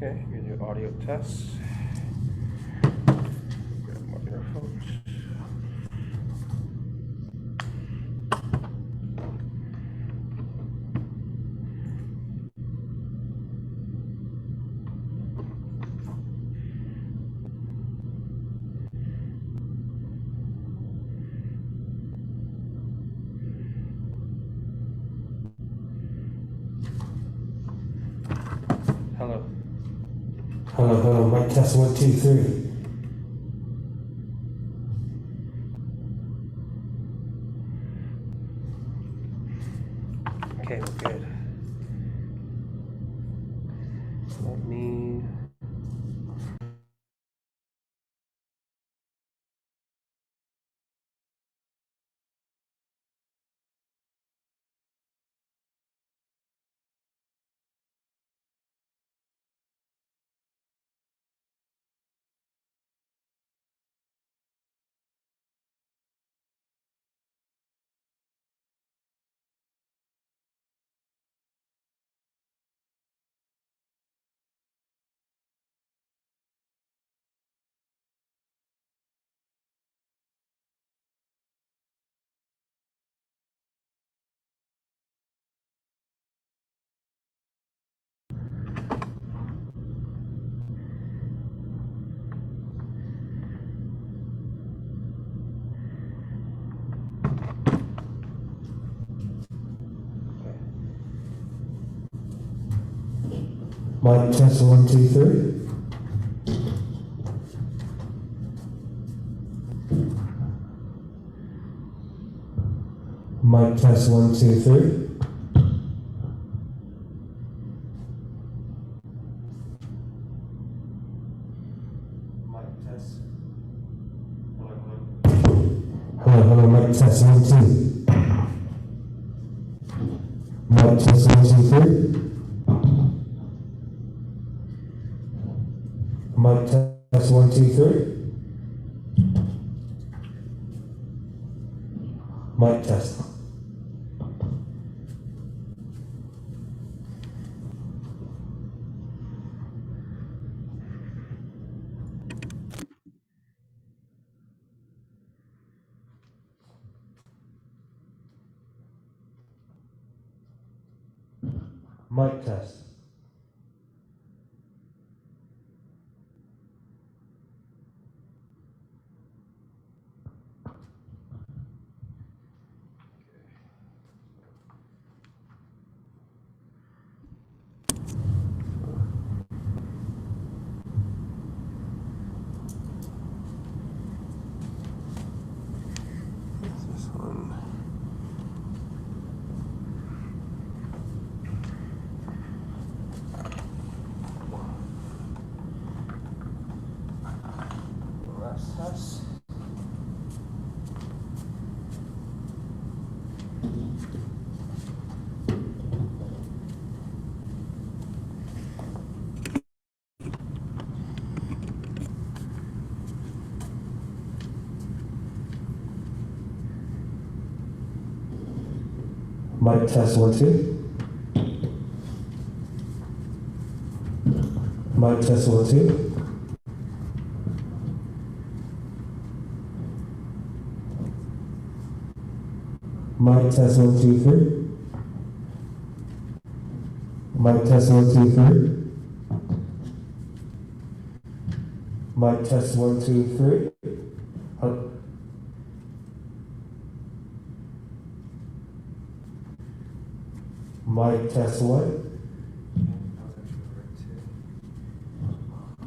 Okay, we do audio tests. Grab my earphones. Hello. Hello, mic test 1, 2, 3. Okay, we're good. Let me. Mic test 1, 2, 3. Mic test 1, 2, 3. Mic test. Hello, mic test 1, 2. Mic test 1, 2, 3. Mic test 1, 2, 3. Mic test. Mic test. This one. Last test. Mic test 1, 2. Mic test 1, 2. Mic test 1, 2, 3. Mic test 1, 2, 3. Mic test 1, 2, 3. Mic test 1.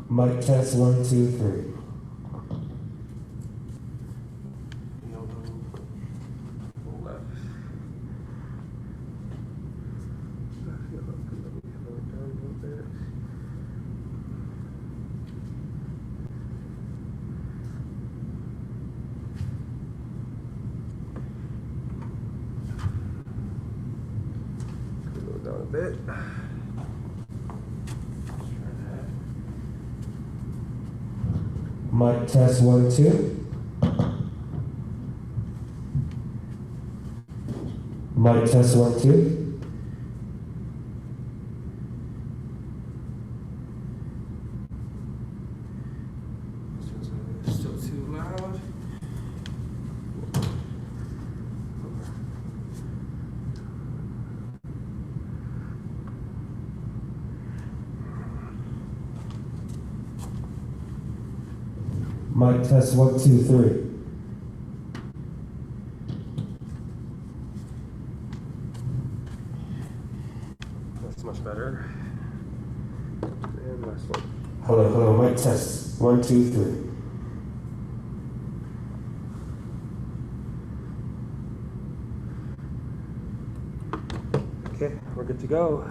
Mic test 1, 2, 3. Left. I feel like let me slow it down a little bit. Slow it down a bit. Mic test 1, 2. Mic test 1, 2. Mic test 1, 2, 3. That's much better. And last one. Hello, mic test 1, 2, 3. Okay, we're good to go.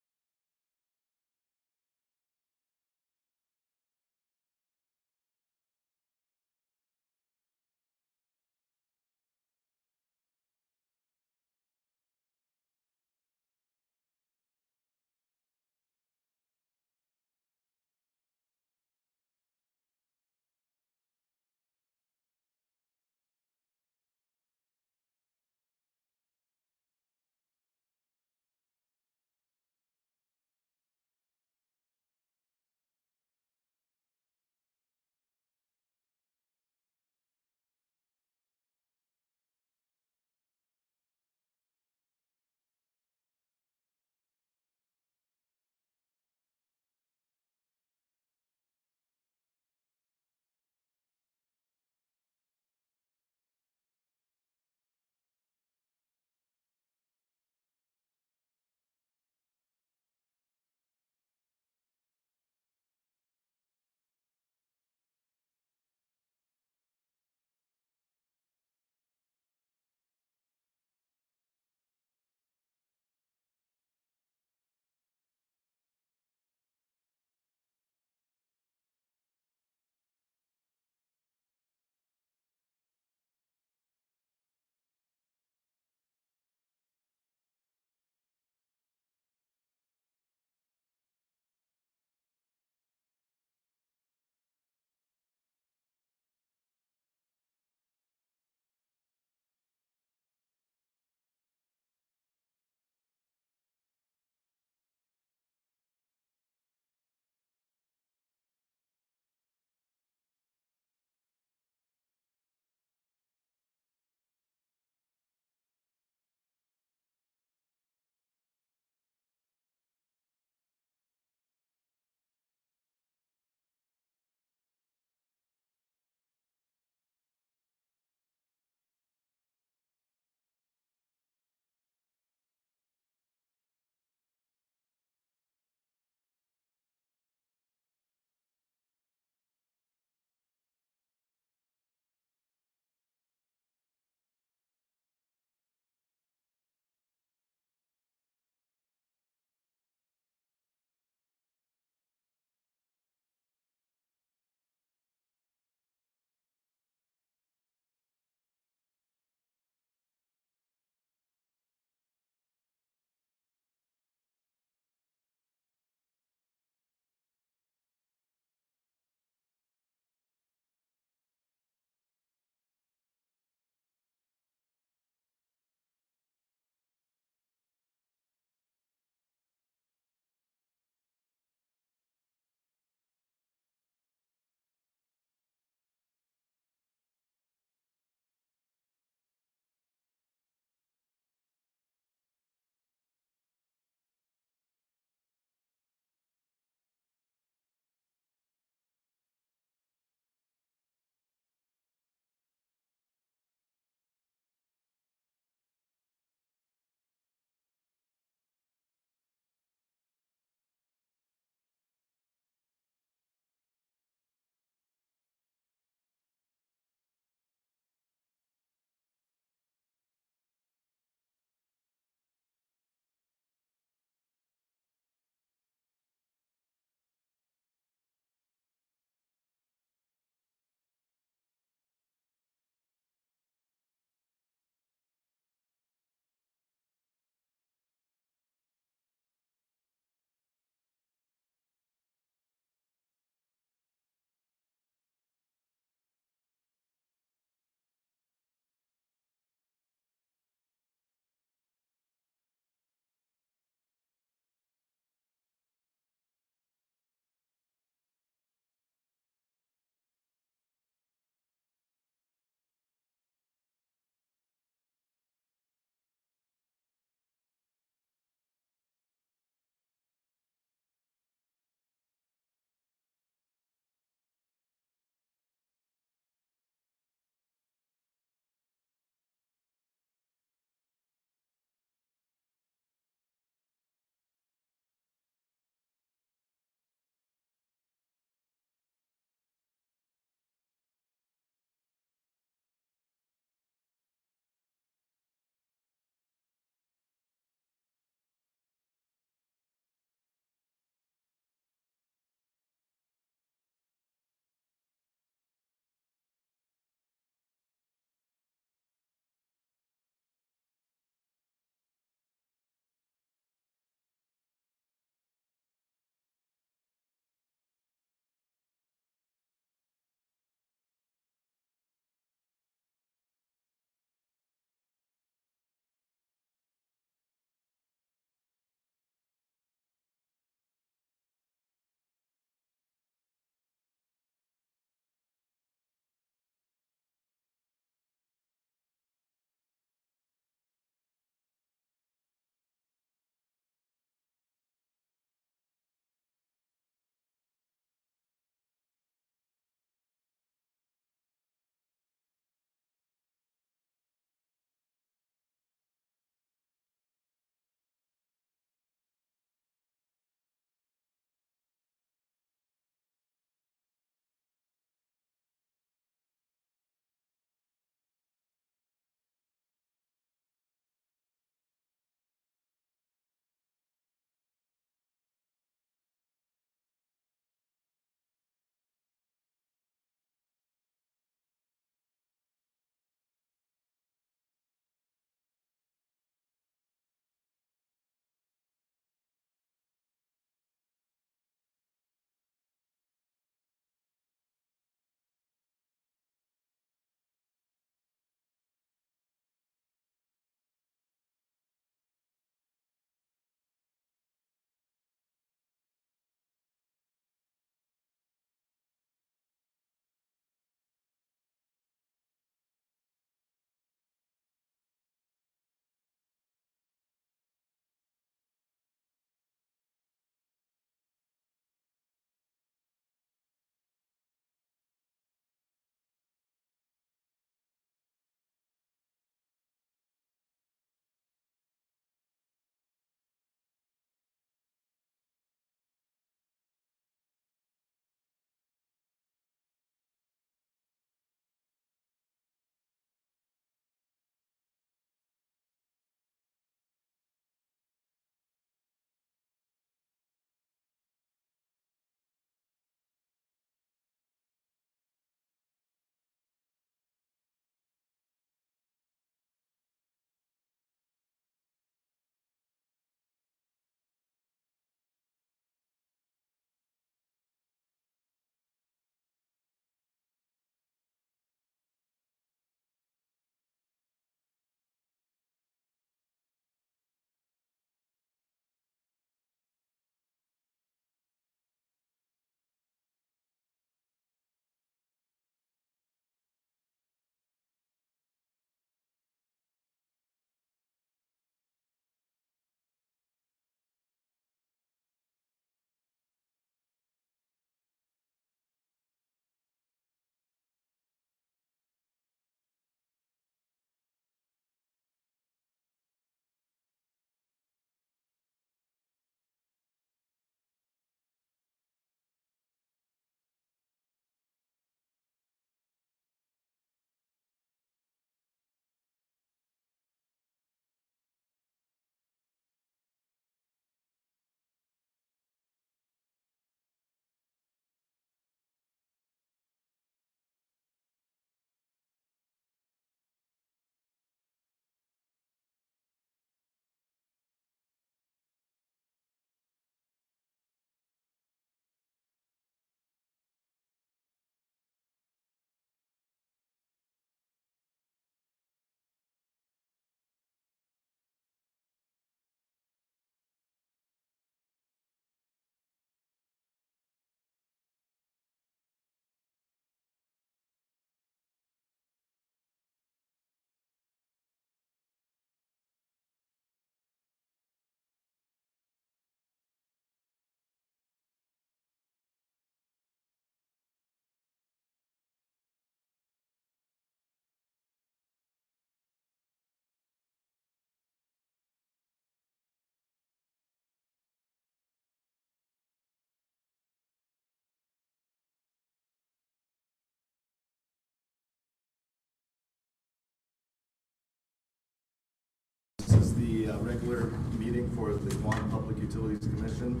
regular meeting for the Guam Public Utilities Commission,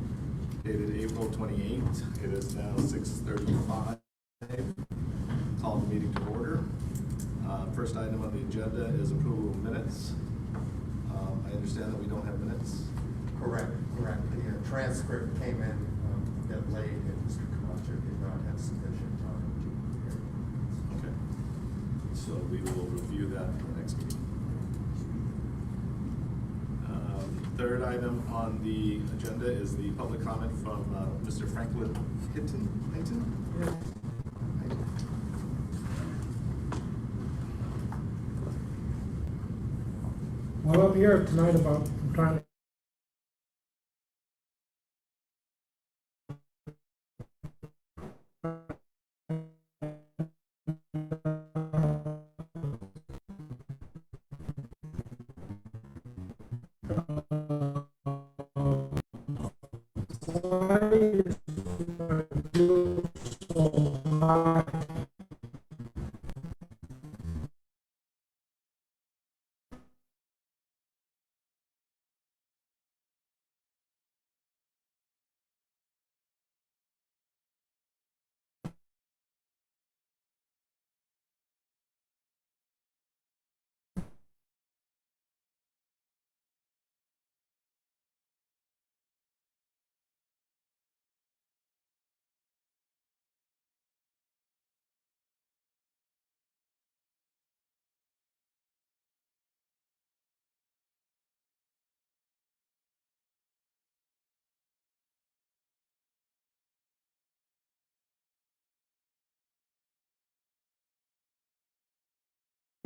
dated April 28th. It is now 6:35. Call the meeting to order. First item on the agenda is approval of minutes. I understand that we don't have minutes. Correct. The transcript came in a bit late, and Mr. Camacho did not have sufficient time to prepare. Okay. So we will review that for the next meeting. Third item on the agenda is the public comment from Mr. Franklin Hinton. Yeah. Well, I'm here tonight about trying to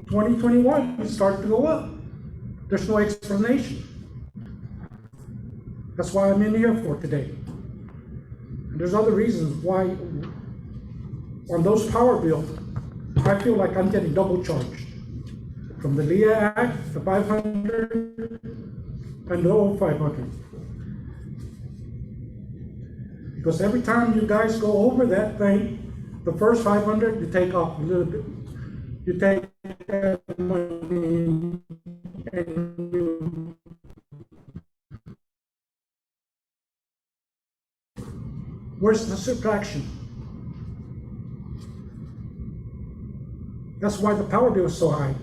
$2021 start to go up. There's no explanation. That's why I'm in here for today. And there's other reasons why on those power bills, I feel like I'm getting double charged. From the LEA Act, the 500, and the old 500. Because every time you guys go over that thing, the first 500, you take off a little bit. You take that money and you where's the subtraction? That's why the power bill is so high.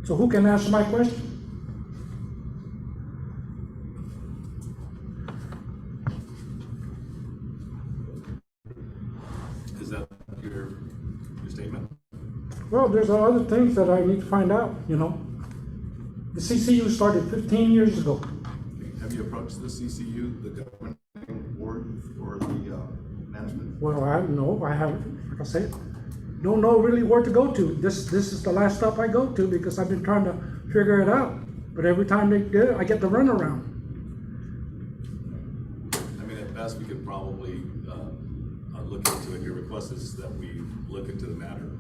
So who can answer my question? Is that your statement? Well, there's other things that I need to find out, you know. The CCU started 15 years ago. Have you approached the CCU, the governing board, for the management? Well, I don't know. I haven't, like I said, don't know really where to go to. This is the last stop I go to because I've been trying to figure it out. But every time they do it, I get the runaround. I mean, at best, we could probably look into it. Your request is that we look into the matter,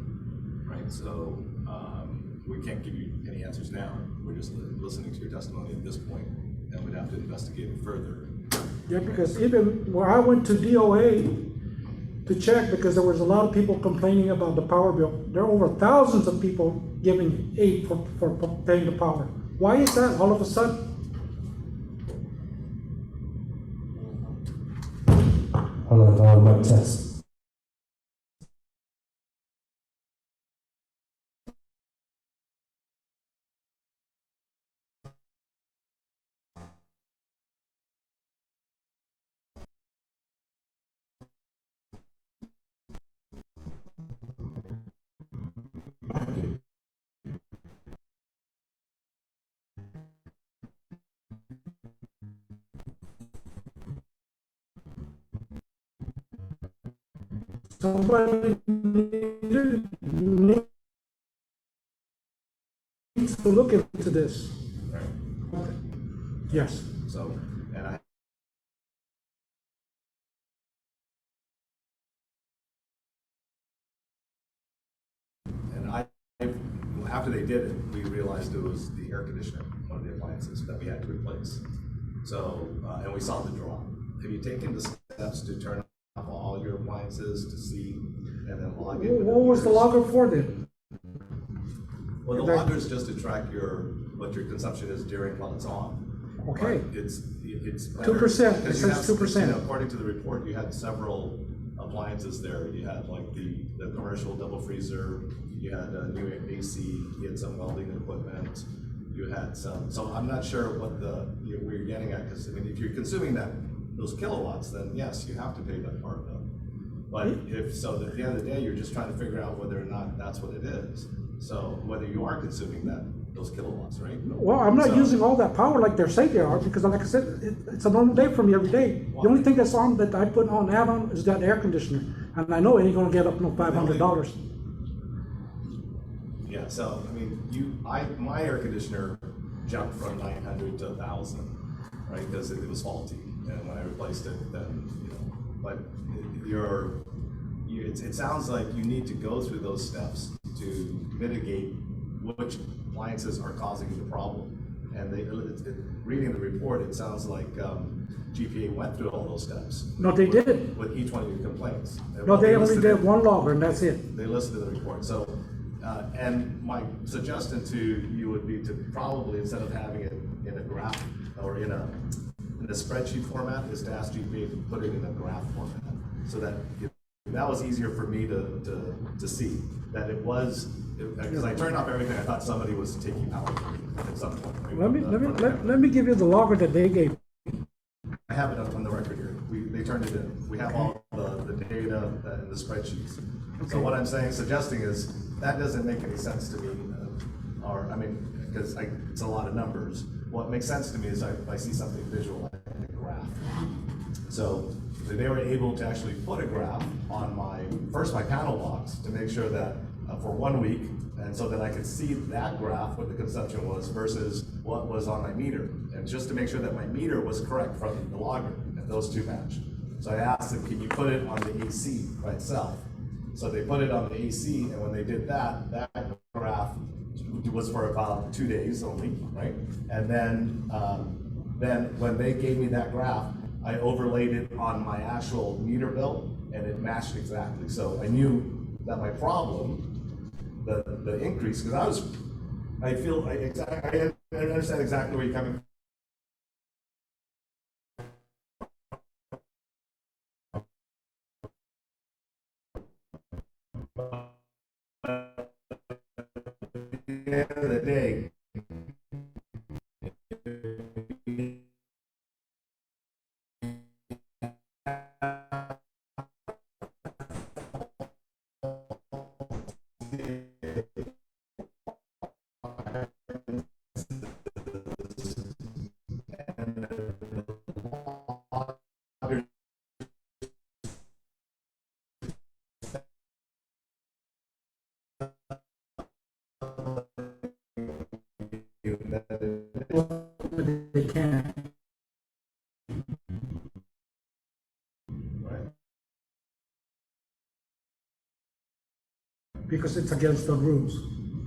right? So we can't give you any answers now. We're just listening to your testimony at this point, and we'd have to investigate it further. Yeah, because even when I went to DOA to check, because there was a lot of people complaining about the power bill. There are over thousands of people giving aid for paying the power. Why is that all of a sudden? Hold on, mic test. Somebody needs to look into this. Right. Yes. So, and after they did it, we realized it was the air conditioner, one of the appliances that we had to replace. So, and we saw the draw. Have you taken the steps to turn off all your appliances to see and then log in? What was the logger for then? Well, the Like- logger is just to track what your consumption is during while it's on. Okay. But it's better, 2%, it because you says have- 2%. you know, according to the report, you had several appliances there. You had like the commercial double freezer, you had a new AC, you had some welding equipment, you had some, so I'm not sure what where you're getting at, because I mean, if you're consuming those kilowatts, then yes, you have to pay that part bill. But if so, at the end of the day, you're just trying to figure out whether or not that's what it is. So whether you are consuming those kilowatts, right? Well, I'm not So- using all that power like they're saying they are, because like I said, it's a normal day for me every day. The only thing that's on, that I put on add-on is that air conditioner, and I know it ain't gonna get up no $500. Yeah, so, I mean, my air conditioner jumped from 900 to 1,000, right, because it was faulty, and when I replaced it, then, but it sounds like you need to go through those steps to mitigate which appliances are causing the problem. And reading the report, it sounds like GPA went through all those steps. No, they didn't. With each one of your complaints. No, they only listed did it. one logger, and that's it. They listed in the report, so, and my suggestion to you would be to probably, instead of having it in a graph or in a spreadsheet format, is to ask GPA to put it in a graph format, so that that was easier for me to see, that it was, because I turned off everything, I thought somebody was taking power at some point. right, Let me give you the logger that they gave. I have it on the record here. They turned it in. We have all the data in the spreadsheets. So what I'm suggesting is, that doesn't make any sense to me, because it's a lot of numbers. What makes sense to me is I see something visual, like a graph. So they were able to actually put a graph on my panel box to make sure that for 1 week, and so that I could see that graph, what the consumption was versus what was on my meter. And just to make sure that my meter was correct from the logger, and those two match. So I asked them, can you put it on the AC by itself? So they put it on the AC, and when they did that graph was for about 2 days only, right? And then when they gave me that graph, I overlaid it on my actual meter bill, and it matched exactly. So I knew that my problem, the increase, because I understand exactly where you're coming from. At the end of the day, They can't. Because it's against the rules.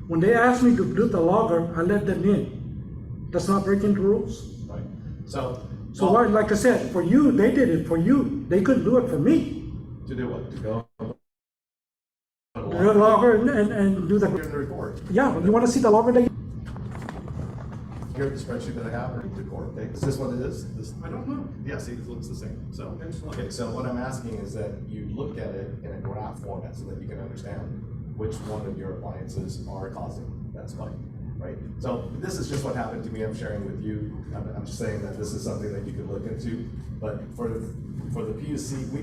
When they asked me to do the logger, I let them in. That's not breaking the rules. right? So Why, like I said, for you, they did it for you. They couldn't do it for me. to do what? To go? Do the logger and do Here in the, the report. yeah, you wanna see the logger that? Here, the spreadsheet that I have, or the core, okay, is this what it is? I don't know. Yeah, see, it looks the same, so, okay, so what I'm asking is that you look at it in a graph format so that you can understand which one of your appliances are causing that spike, right? So this is just what happened to me, I'm sharing with you, I'm just saying that this is something that you can look into, but for the PUC, we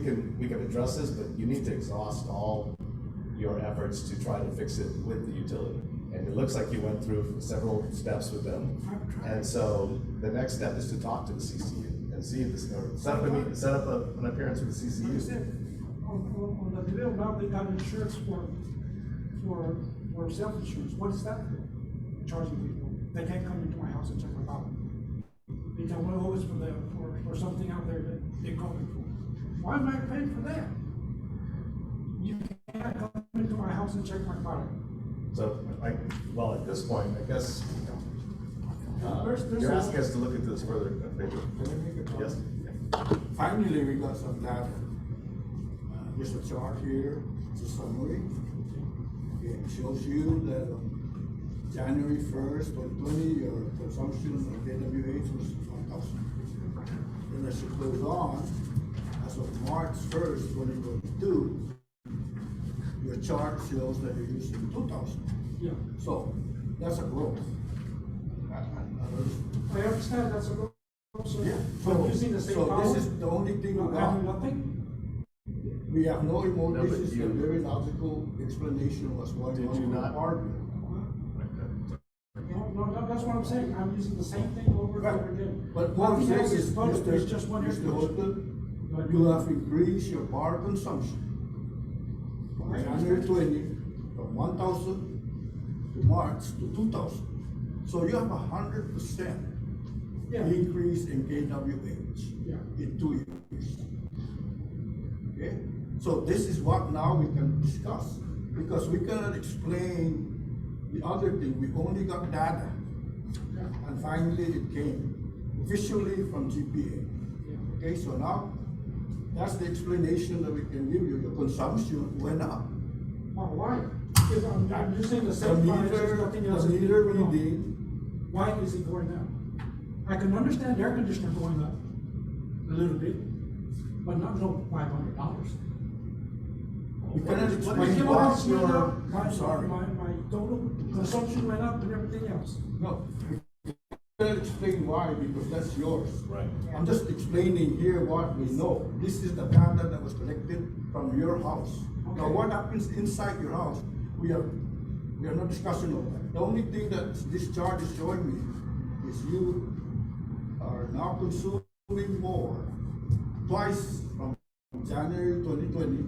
can address this, but you need to exhaust all your efforts to try to fix it with the utility. And it looks like you went through several steps with them. And so the next step is to talk to the CCU and see if this, or set up an appearance with the CCU. On the bill now, they got insurance for self-insurance. What is that for? Charging people. They can't come into my house and check my power. They tell me, oh, it's for something out there that they're going for. Why am I paying for that? You can't come into my house and check my power. So, well, at this point, I guess, There's you're a- asking us to look into this further, Pedro. Can I make a comment? Yes? Finally, we got some data. Just a chart here, it's a summary. It shows you that January 1st, 2020, your consumption of KWH was 1,000. Then as it goes on, as of March 1st, 2022, your chart shows that you're using 2,000. Yeah. So that's a growth. I understand that's a road, so Yeah. I'm using the same power. So this is the only thing we Not got. having nothing. We have no emotion. No, This but is a you- very logical explanation of what's going Did on you with not- our bill. No, that's what I'm saying, I'm using the same thing over and over again. But what I'm Nothing saying else is, public, it's just one Mr. information. Holton, you have increased your power consumption from January 20, from 1,000 to March to 2,000. So you have 100% Yeah. increase in KWH Yeah. in 2 years. Okay? So this is what now we can discuss, because we cannot explain the other thing. We only got data, and finally it came officially from GPA. Okay, so now that's the explanation that we can give you. Your consumption went up. Well, why? If I'm using the The same price, there's nothing else. meter going on. reading, Why is it going up? I can understand the air conditioner going up a little bit, but not no $500. we cannot My explain kilowatts what went your, up, I'm sorry. my total consumption went up and everything else. No, we cannot explain why, because that's yours. Right. I'm just explaining here what we know. This is the data that was collected from your house. Now, Okay. what happens inside your house, we are not discussing all that. The only thing that this chart is showing me is you are now consuming more, twice from January 2020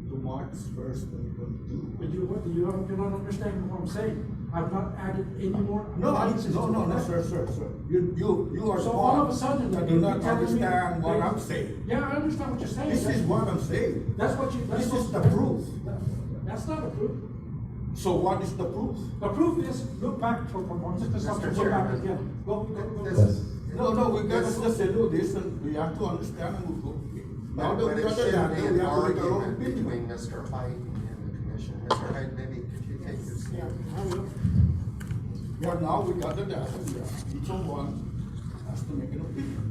to March 1st, 2022. But you don't understand what I'm saying. I've not added any more. No, appliances to no, that. sir. You are the So all of a one sudden, that do you're not telling me understand what that- I'm saying. Yeah, I understand what you're saying. This is what I'm saying. That's what you, that's This what. is the proof. That's not a proof. So what is the proof? The proof is, look back for one, just something, Mr. go back Chairman. again. Go. This- No, we gotta just do this and we have to understand and we'll go. Now that But we it got the shouldn't data, be we an have to make our own argument opinion. between Mr. Hyde and the commission. Mr. Hyde, maybe could you take this? Yeah, I will. Yeah, now we got the data, yeah. Each of one has to make an opinion.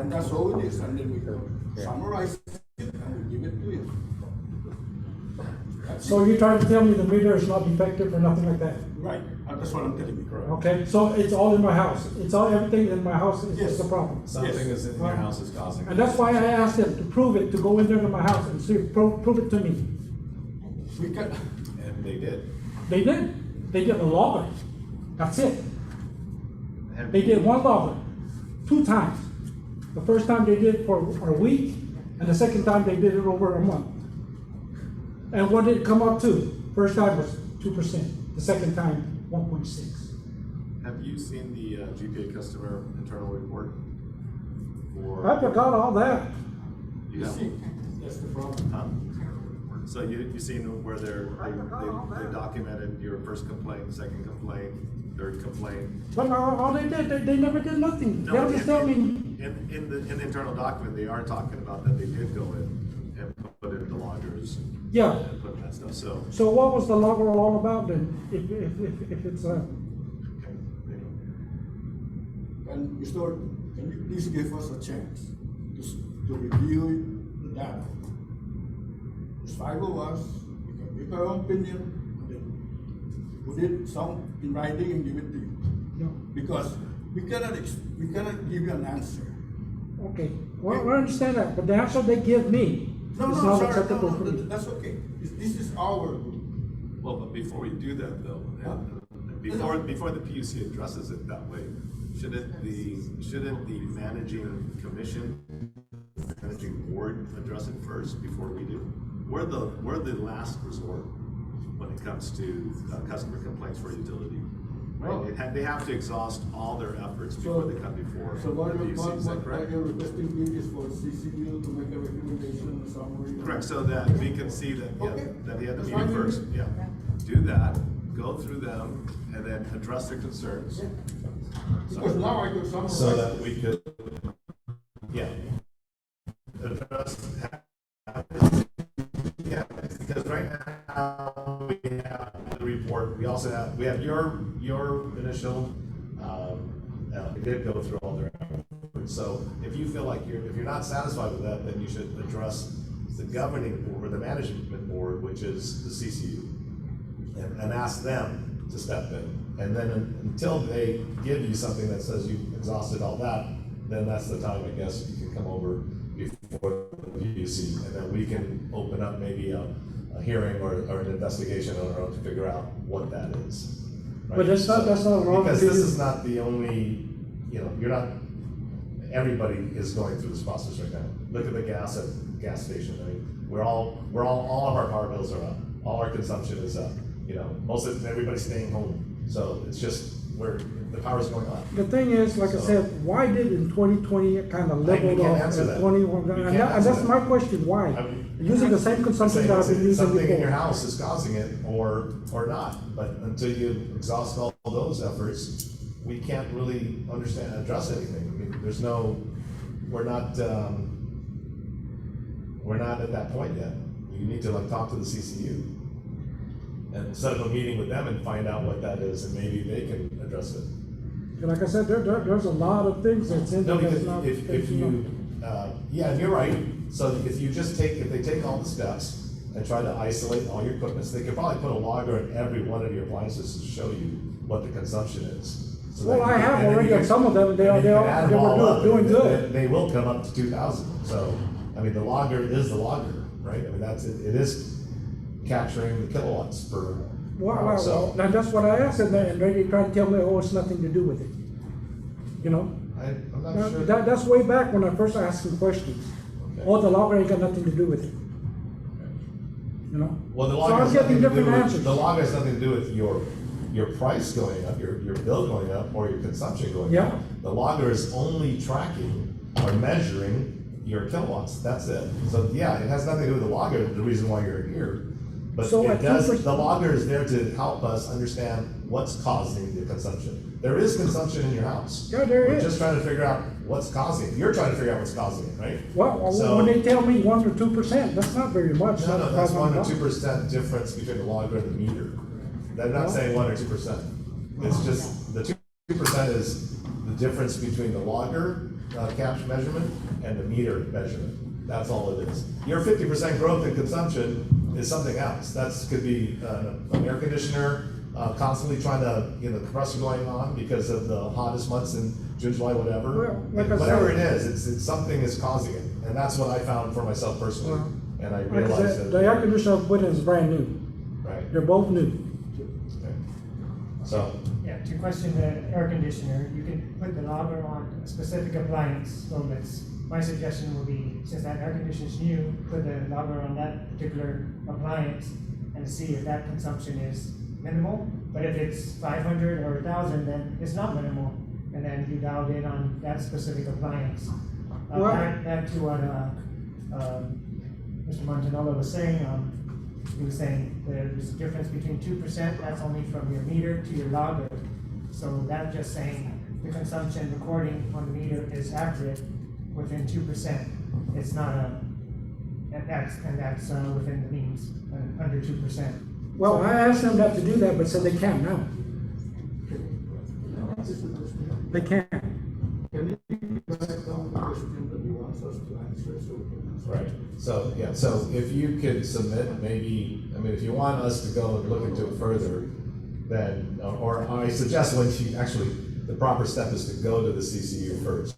And that's all it is, and then we summarize it and we give it to you. That's So it. you're trying to tell me the meter is not defective or nothing like that? Right, that's what I'm telling you, correct? Okay, so it's all in my house. It's all, everything in my house is Yes. the problem. Something Yes. is in your house is causing. And that's why I asked them to prove it, to go in there to my house and see, prove it to me. We can, And they did. They did. They did a logger. That's it. They did one logger, 2 times. The first time they did it for a week, and the second time they did it over a month. And what did it come up to? First time was 2%, the second time 1.6. Have you seen the GPA customer internal report? I forgot all that. You you have- see, that's the problem. Huh? So you seen where they documented your first complaint, second complaint, third complaint? But all they did, they never did nothing. They'll just tell me, In the internal document, they are talking about that they did go in and put in the loggers. Yeah. And put that stuff, so. so what was the logger all about then? If it's okay, And Mr. Orton, can you please give us a chance to review the data? There's 5 of us, we can make our own opinion, and then put it some in writing and give it to you. no. Because we cannot give you an answer. Okay, well, I understand that, but the answer they give me is No, not sorry, acceptable for me. that's okay. This is our group. well, but before we do that though, Huh? before the PUC addresses it that way, shouldn't the managing commission, managing board address it first before we do? We're the last resort when it comes to customer complaints for utility. Well- Right? They have to exhaust all their efforts before they come before So what the you're, PUC, is that correct? what you're requesting me is for CCU to make a recommendation and summary. Correct, so that we can see that, Okay. that he had the That's meeting fine with first, me. yeah. Do that, go through them, and then address their concerns. Because now I can summarize. So that we could, yeah. Address, yeah, because right now, we have report. We also have, your initial, it did go through all their efforts. So if you feel like if you're not satisfied with that, then you should address the governing board, or the management board, which is the CCU, and ask them to step in. And then until they give you something that says you've exhausted all that, then that's the time, I guess, you can come over before the PUC, and then we can open up maybe a hearing or an investigation on our own to figure out what that is. Right? But that's not wrong. Because this is not the only, you're not, everybody is going through this process right now. Look at the gas at the gas station. I mean, all of our power bills are up. All our consumption is up. Most of everybody's staying home. So it's just where the power's going up. The thing is, like I said, why did in 2020 it kind of leveled off at 21? And that's my question, why? Using the same consumption that I've been using something in your before. house is causing it, or not. But until you exhaust all those efforts, we can't really address anything. I mean, we're not at that point yet. You need to talk to the CCU and set up a meeting with them and find out what that is, and maybe they can address it. Like I said, there's a lot of things that's in there No, that's because not. if you, yeah, and you're right. So if they take all the steps and try to isolate all your equipment, they could probably put a logger in every one of your appliances to show you what the consumption is. So Well, that I you can- have and then already you on can- some of them, they and you can add them all were up, doing and good. They will come up to 2,000. So, I mean, the logger is the logger, right? I mean, it is capturing the kilowatts per. Well, So, and that's what I asked, and they try to tell me, oh, it's nothing to do with it. I'm not sure. That's way back when I first asked some questions. Okay. Oh, the logger ain't got nothing to do with it. Well, the So logger I'm has nothing getting to do different with, answers. the logger has nothing to do with your price going up, your bill going up, or your consumption going Yeah. up. The logger is only tracking or measuring your kilowatts, that's it. So, yeah, it has nothing to do with the logger, the reason why you're here. But So it at does, 2%. the logger is there to help us understand what's causing the consumption. There is consumption in your house. Yeah, there We're is. just trying to figure out what's causing it. You're trying to figure out what's causing it, right? Well, So- when they tell me 1 to 2%, that's not very much. No, that's $500. 1 or 2% difference between the logger and the meter. They're not saying 1 or 2%. It's just, the 2% is the difference between the logger capture measurement and the meter measurement. That's all it is. Your 50% growth in consumption is something else. Could be an air conditioner constantly trying to, the compressor going on because of the hottest months in June, July, whatever. Well, like I Whatever it said- is, it's something is causing it. And that's what I found for myself personally. Well, And I Like I realized said, that. the air conditioner I put in is brand new. Right. They're both new. Okay. So, Yeah, to question the air conditioner, you can put the logger on a specific appliance. So my suggestion would be, since that air conditioner is new, put the logger on that particular appliance and see if that consumption is minimal. But if it's 500 or 1,000, then it's not minimal. And then you dialed in on that specific appliance. Well- Back to what Mr. Montanello was saying, he was saying there's a difference between 2%, that's only from your meter to your logger. So that's just saying the consumption recording on the meter is accurate within 2%. It's not and that's within the means, under 2%. Well, I asked them not to do that, but said they can now. They can. Can you write down the question that you want us to answer so we can answer? right, so, yeah, so if you could submit maybe, if you want us to go and look into it further, then, or I suggest the proper step is to go to the CCU first.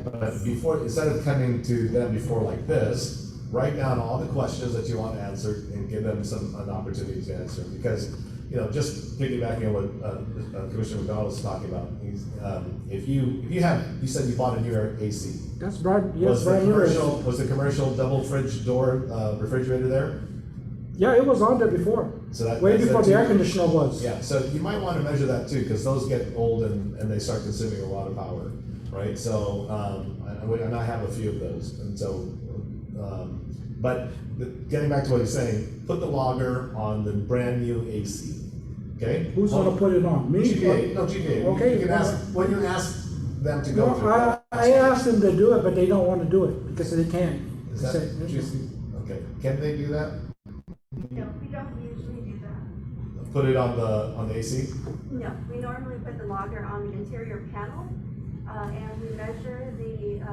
But instead of coming to them before like this, write down all the questions that you want answered and give them an opportunity to answer. Because, just piggybacking on what Commissioner McDonald was talking about, you said you bought a new AC. That's brand, yes, Was the brand new. commercial double fridge door refrigerator there? Yeah, it was on there before. So that- Way that's before that the too? air conditioner was. Yeah, so you might want to measure that too, because those get old and they start consuming a lot of power, right? So, and I have a few of those, and so, getting back to what he's saying, put the logger on the brand new AC, okay? Who's gonna put it on? Me? GPA, no, GPA. Okay, You can well- ask, when you ask them to go No, through. I asked them to do it, but they don't want to do it because they can't. Is They that say- what you see? Okay, can they do that? No, we don't usually do that. put it on the AC? No, we normally put the logger on the interior panel, and we measure the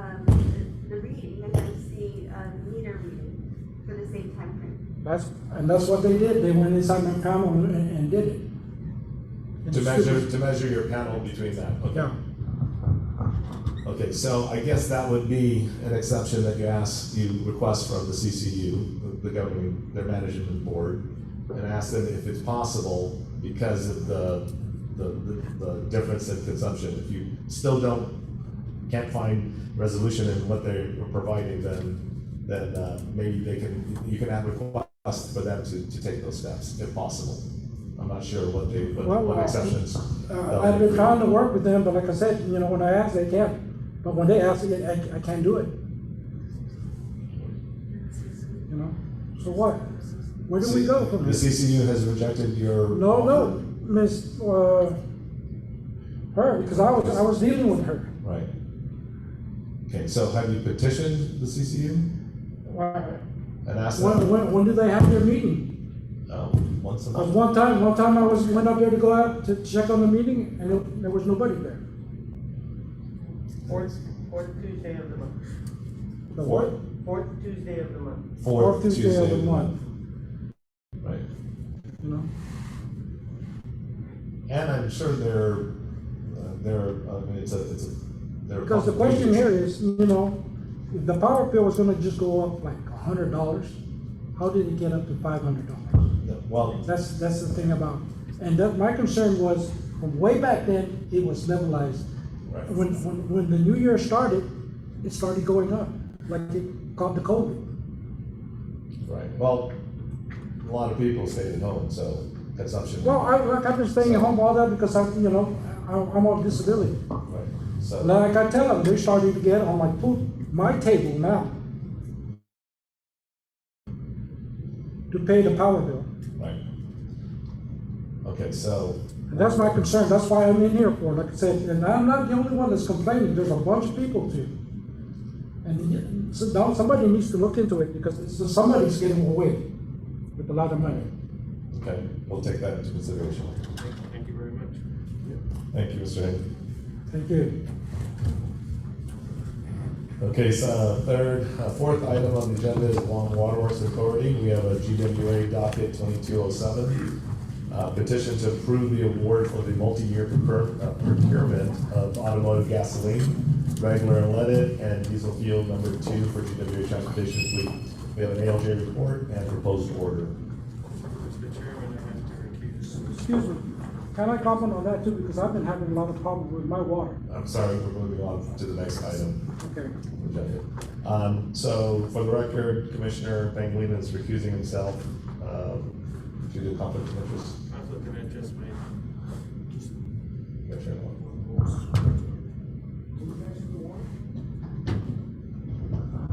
reading against the meter reading for the same time frame. That's what they did. They went inside my panel and did it. To measure your panel between that, okay. Yeah. Okay, so I guess that would be an exception that you request from the CCU, the governing, their management board, and ask them if it's possible, because of the difference in consumption. If you still can't find resolution in what they're providing, then maybe you can have request for them to take those steps, if possible. I'm not sure what exceptions. I've been trying to work with them, but like I said, when I ask, they can't. But when they ask, I can't do it. So what? Where do we go from The here? CCU has rejected your. No, Miss, her, because I was dealing with her. Right. Okay, so have you petitioned the CCU and asked them? When do they have their meeting? Once a Because month. one time I went up there to go out to check on the meeting, and there was nobody there. Fourth Tuesday of the month. The what? Fourth Tuesday of the month. Fourth Tuesday of the month. Right. And I'm sure they're because the question here is, if the power bill was gonna just go up like $100, how did it get up to $500? Well, That's the thing about, and my concern was, from way back then, it was levelized. right. When the new year started, it started going up, like it caught the COVID. Right. Well, a lot of people stayed at home, so consumption. Well, I've been staying at home all that because I'm on disability. Right. So. Like I tell them, they're starting to get on my table now to pay the power bill. Right. Okay, so. And that's my concern. That's why I'm in here for, like I said, and I'm not the only one that's complaining. There's a bunch of people too. And somebody needs to look into it because somebody's getting away with a lot of money. Okay, we'll take that into consideration. Thank you very much. Thank you, Mr. Hayden. Thank you. Okay, so fourth item on the agenda is Guam Waterworks Authority. We have a GWA docket 2207. Petition to approve the award for the multi-year procurement of automotive gasoline, regular unleaded, and diesel fuel number 2 for GWA Transportation Fleet. We have an ALJ report and proposed order. Mr. Chairman, I have to recuse. Excuse me. Can I comment on that too? Because I've been having a lot of problems with my water. I'm sorry, we're moving on to the next item. Okay. So for the record, Commissioner Pangolin is recusing himself due to conflict of interest. Conflict of interest, ma'am. Commissioner Wong.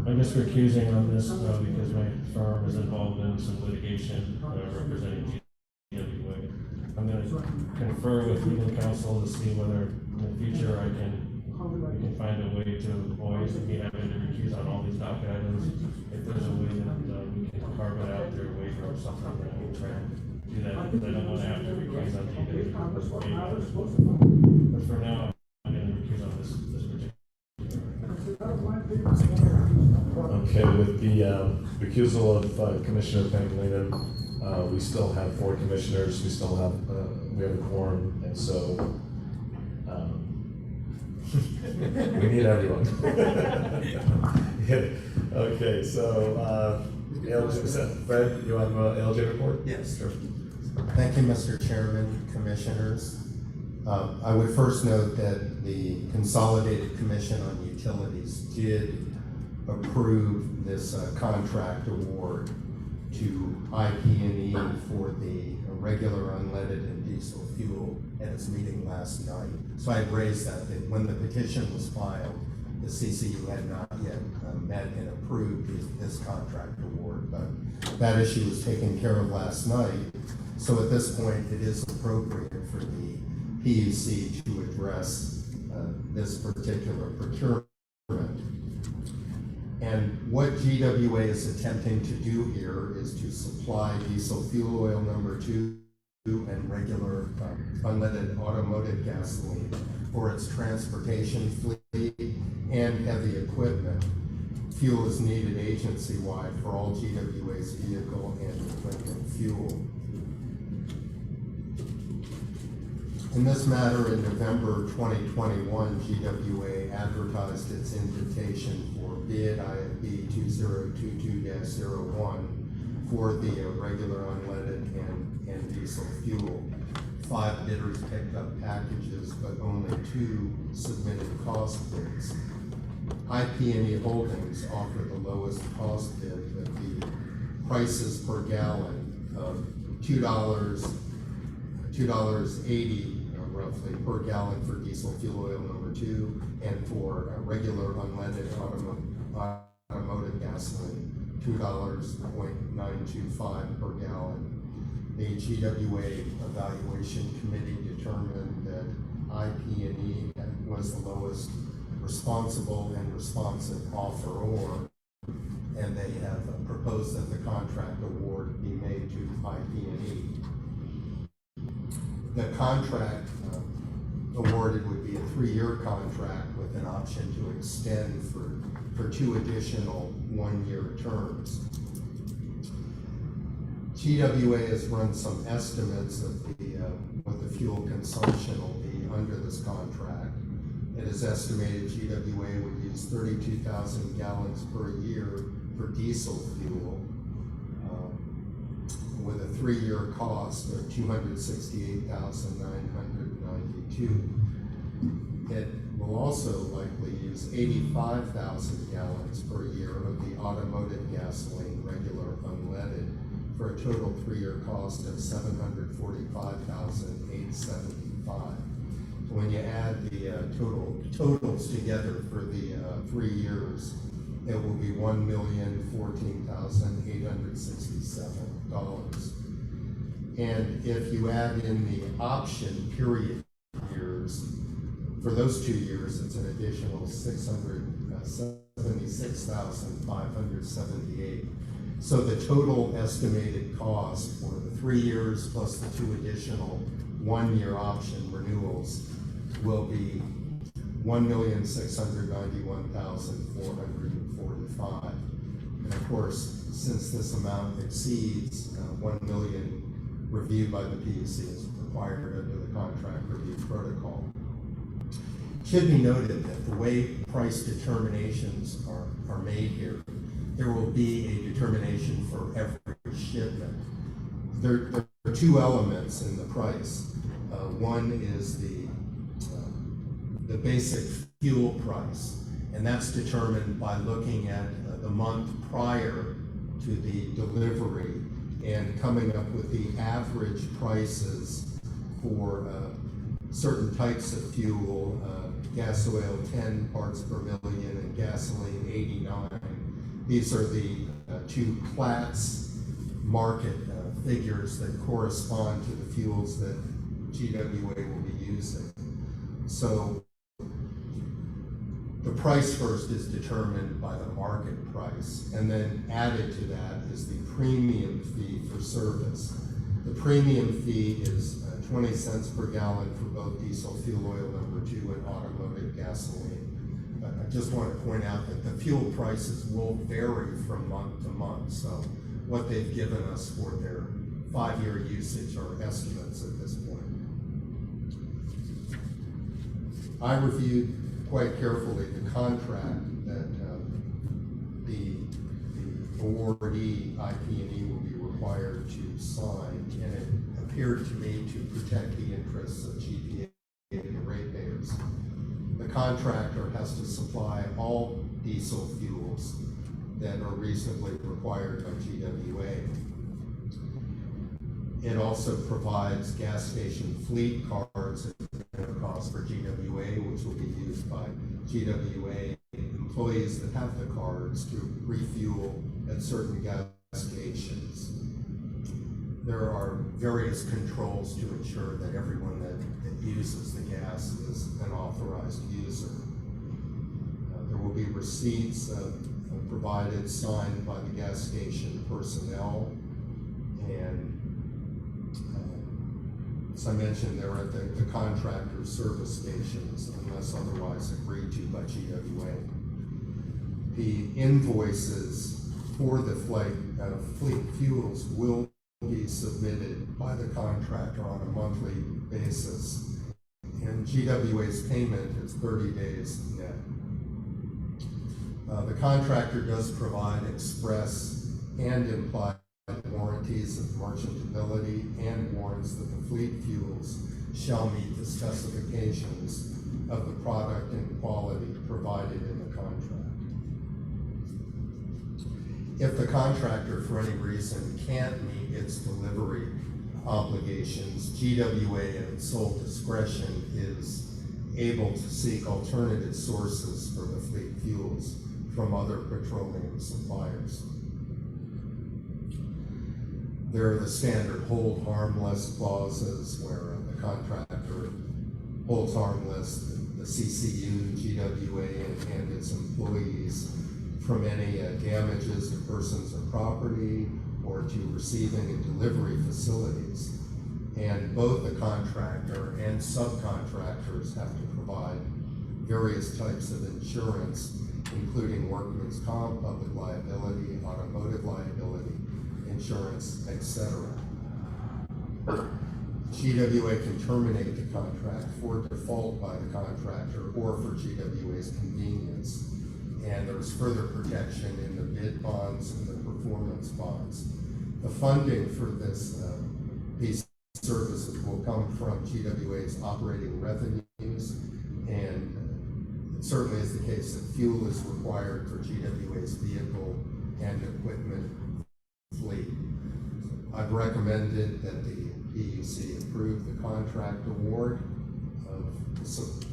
I'm just recusing on this because my firm is involved in some litigation representing GWA. I'm going to confer with legal counsel to see whether in the future we can find a way to avoid me having to recuse on all these docket items. If there's a way that we can carve it out through a waiver or something, then we'll try and do that. Because I don't want to have to recuse on the individual. But for now, I'm going to recuse on this particular. Okay, with the recusal of Commissioner Pangolin, we still have 4 commissioners. We still have we have a quorum, and so we need everyone. Yeah. Okay, so Fred, you have an LJ report? Yes, sir. Thank you, Mr. Chairman, Commissioners. I would first note that the Consolidated Commission on Utilities did approve this contract award to IP&E for the regular unleaded and diesel fuel at its meeting last night. So I raised that when the petition was filed, the CCU had not yet met and approved this contract award, but that issue was taken care of last night. So at this point, it is appropriate for the PUC to address this particular procurement. And what GWA is attempting to do here is to supply diesel fuel oil number 2 and regular unleaded automotive gasoline for its transportation fleet and heavy equipment. Fuel is needed agency-wide for all GWA's vehicle and equipment fuel. In this matter, in November 2021, GWA advertised its invitation for bid IFB 2022-01 for the regular unleaded and diesel fuel. 5 bidders picked up packages, but only 2 submitted cost bids. IP&E Holdings offered the lowest cost bid with the prices per gallon of $2.80 roughly per gallon for diesel fuel oil number 2, and for regular unleaded automotive gasoline, $2.925 per gallon. The GWA Evaluation Committee determined that IP&E was the lowest responsible and responsive offeror, and they have proposed that the contract award be made to IP&E. The contract awarded would be a 3-year contract with an option to extend for 2 additional 1-year terms. GWA has run some estimates of what the fuel consumption will be under this contract. It is estimated GWA would use 32,000 gallons per year for diesel fuel, with a 3-year cost of $268,992. It will also likely use 85,000 gallons per year of the automotive gasoline, regular unleaded, for a total 3-year cost of $745,875. When you add the totals together for the 3 years, it will be $1,014,867. And if you add in the option period years, for those 2 years, it's an additional $676,578. So the total estimated cost for the 3 years plus the 2 additional 1-year option renewals will be $1,691,445. And of course, since this amount exceeds $1 million reviewed by the PUC as required under the contract review protocol. It should be noted that the way price determinations are made here, there will be a determination for every shipment. There are 2 elements in the price. One is the basic fuel price, and that's determined by looking at the month prior to the delivery and coming up with the average prices for certain types of fuel, gas oil 10 parts per million and gasoline 89. These are the 2 Platts market figures that correspond to the fuels that GWA will be using. So the price first is determined by the market price, and then added to that is the premium fee for service. The premium fee is 20 cents per gallon for both diesel fuel oil number 2 and automotive gasoline. I just want to point out that the fuel prices will vary from month to month, so what they've given us for their 5-year usage are estimates at this point. I reviewed quite carefully the contract that the awardee, IP&E, will be required to sign, and it appeared to me to protect the interests of GPA and ratepayers. The contractor has to supply all diesel fuels that are reasonably required by GWA. It also provides gas station fleet cards at no cost for GWA, which will be used by GWA employees that have the cards to refuel at certain gas stations. There are various controls to ensure that everyone that uses the gas is an authorized user. There will be receipts provided, signed by the gas station personnel, and As I mentioned, they're at the contractor service stations unless otherwise agreed to by GWA. The invoices for the fleet fuels will be submitted by the contractor on a monthly basis, and GWA's payment is 30 days net. The contractor does provide express and implied warranties of merchantability and warrants that the fleet fuels shall meet the specifications of the product and quality provided in the contract. If the contractor, for any reason, can't meet its delivery obligations, GWA at its sole discretion is able to seek alternative sources for the fleet fuels from other petroleum suppliers. There are the standard hold harmless clauses where the contractor holds harmless the CCU, GWA, and its employees from any damages to persons or property or to receiving and delivery facilities. And both the contractor and subcontractors have to provide various types of insurance, including workman's comp, public liability, automotive liability, insurance, etc. GWA can terminate the contract for default by the contractor or for GWA's convenience. And there's further protection in the bid bonds and the performance bonds. The funding for these services will come from GWA's operating revenues, and it certainly is the case that fuel is required for GWA's vehicle and equipment fleet. I've recommended that the PUC approve the contract award of the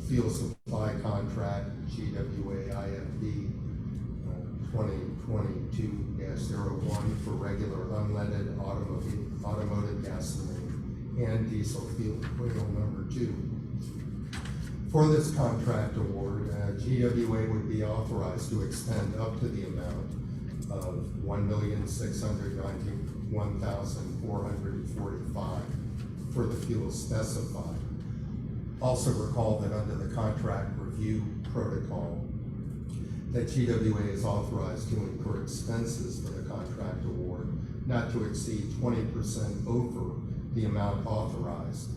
fuel supply contract GWA IFP 2022-01 for regular unleaded automotive gasoline and diesel fuel oil number 2. For this contract award, GWA would be authorized to expend up to the amount of $1,691,445 for the fuel specified. Also recall that under the contract review protocol, that GWA is authorized to incur expenses for the contract award not to exceed 20% over the amount authorized.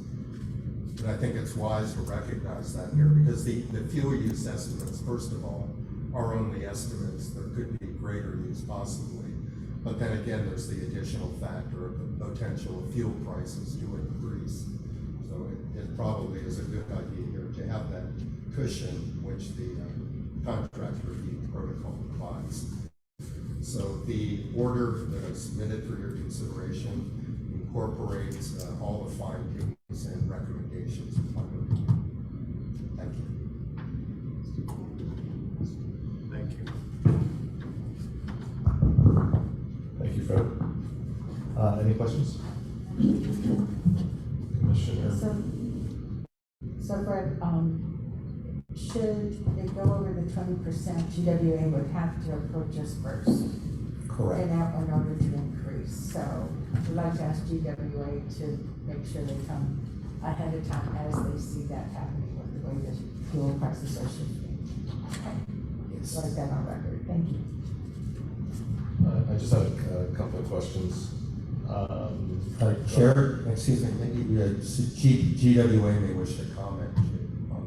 And I think it's wise to recognize that here, because the fuel use estimates, first of all, are only estimates. There could be greater use possibly. But then again, there's the additional factor of the potential of fuel prices to increase. So it probably is a good idea here to have that cushion which the contract review protocol provides. So the order that is submitted for your consideration incorporates all the findings and recommendations of my review. Thank you. Thank you. Thank you, Fred. Any questions? Commissioner? So Fred, should it go over the 20%, GWA would have to approach us first. Correct. In order to increase. So we'd like to ask GWA to make sure they come ahead of time as they see that happening with the way the fuel prices are shifting. Okay. Yes. Like that on record. Thank you. I just have a couple of questions. Chair, excuse me, maybe GWA may wish to comment on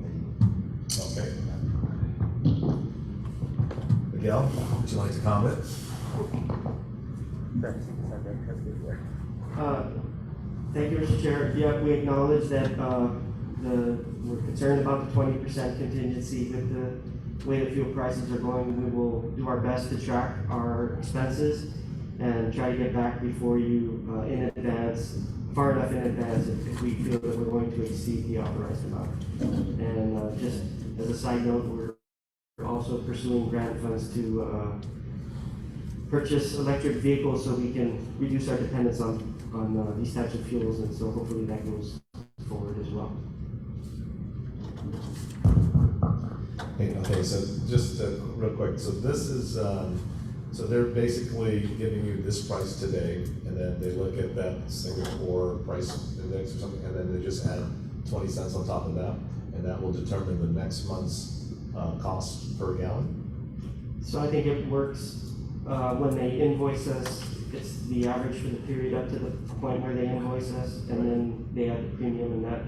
Okay. Miguel, would you like to comment? Thank you, Mr. Chair. Yeah, we acknowledge that we're concerned about the 20% contingency with the way the fuel prices are going. We will do our best to track our expenses and try to get back before you in advance, far enough in advance if we feel that we're going to exceed the authorized amount. And just as a side note, we're also pursuing grant funds to purchase electric vehicles so we can reduce our dependence on these types of fuels, and so hopefully that goes forward as well. Okay, so just real quick, so this is So they're basically giving you this price today, and then they look at that Singapore price index or something, and then they just add 20 cents on top of that, and that will determine the next month's cost per gallon. So I think it works, when they invoice us, it's the average for the period up to the point where they invoice us, and then they add the premium, and that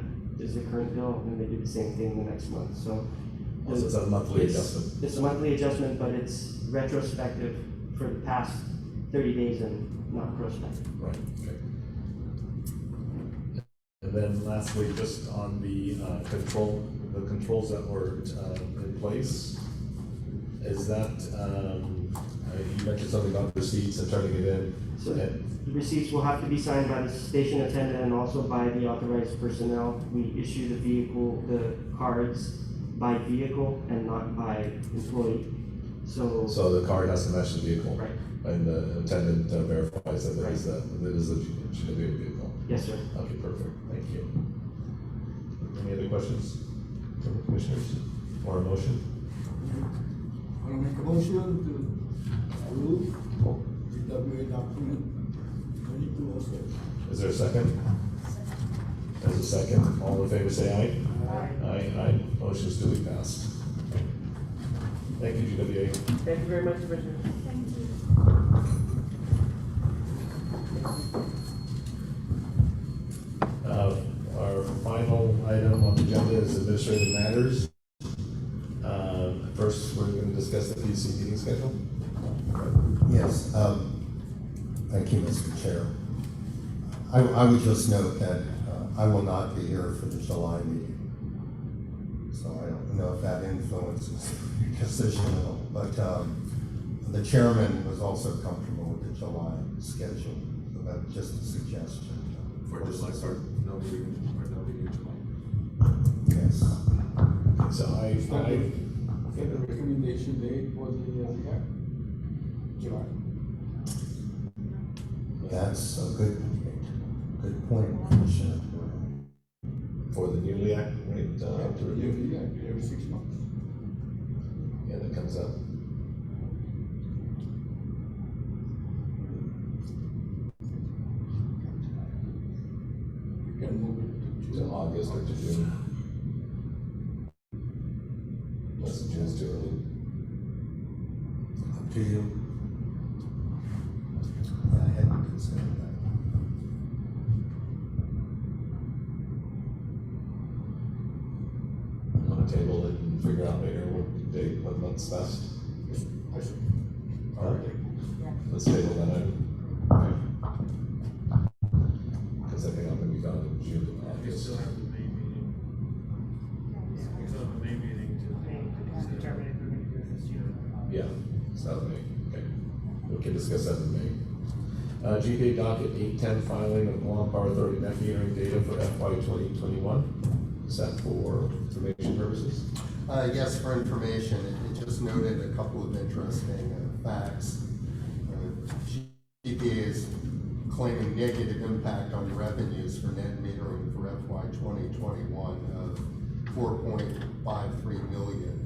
is the current bill, and they do the same thing the next month, so. Also, it's a monthly It's- adjustment. It's a monthly adjustment, but it's retrospective for the past 30 days and not prospective. Right, okay. And then lastly, just on the controls that were in place, is that, you mentioned something about receipts and turning it in. So the receipts will have to be signed by the station attendant and also by the authorized personnel. We issue the cards by vehicle and not by employee. So So the card has to match the vehicle? Right. And the attendant verifies that it is a GW vehicle? Yes, sir. Okay, perfect, thank you. Any other questions from the commissioners, or a motion? I want to make a motion to approve GWA document 2207. Is there a second? There's a second, all in favor say aye. Aye, motion's duly passed. Thank you, GWA. Thank you very much, Commissioner. Thank you. Our final item on the agenda is administrative matters. First, we're going to discuss the PC meeting schedule. Yes, thank you, Mr. Chair. I would just note that I will not be here for the July meeting. So I don't know if that influences your decision at all, but the chairman was also comfortable with the July schedule. So that's just a suggestion. For July, or no meeting in July. Yes. So Get the recommendation date for the, July. That's a good point, Commissioner. for the newly right, to review. Yeah, every 6 months. Yeah, that comes up. You can move it To August or to June. Unless June's too early. Up to you. Yeah, I hadn't considered that. On the table and figure out later what date, what month's best. I see. All right. Yeah. Let's table that item. Because I think I'm gonna be gone in June and We August. still have the May meeting. We still have the May meeting to Determine if we're gonna do this year. Yeah, so that May, okay. We can discuss that in May. GPA docket 810 filing of Guam Power Authority net metering data for FY 2021. Is that for information purposes? Yes, for information, it just noted a couple of interesting facts. GPA is claiming negative impact on revenues for net metering for FY 2021 of 4.53 million,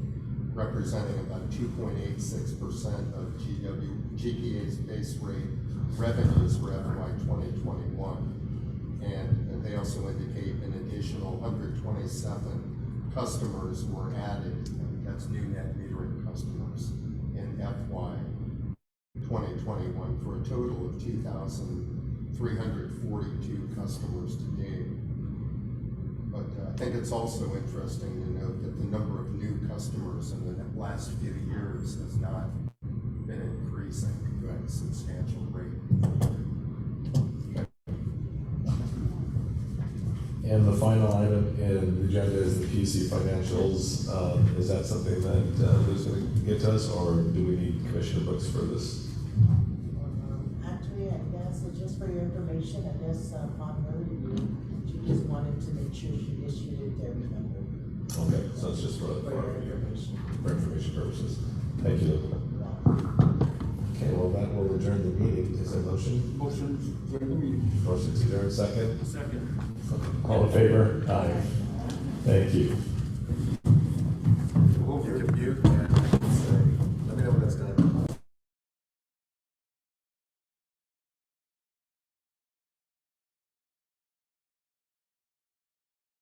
representing about 2.86% of GPA's base rate revenues for FY 2021. And they also indicate an additional 127 customers were added, that's new net metering customers, in FY 2021 for a total of 2,342 customers to date. But I think it's also interesting to note that the number of new customers in the last few years has not been increasing at a substantial rate. And the final item in the agenda is the PC financials. Is that something that Lou's going to get to us, or do we need commissioner books for this? Actually, I guess it's just for your information, I guess upon her review, she just wanted to make sure she issued it to every member. Okay, so it's just for your information. information purposes. Thank you, Lou. Okay, well, that will adjourn the meeting. Is there a motion? Motion during the meeting. Motion to adjourn, second. Second. All in favor? Aye. Thank you.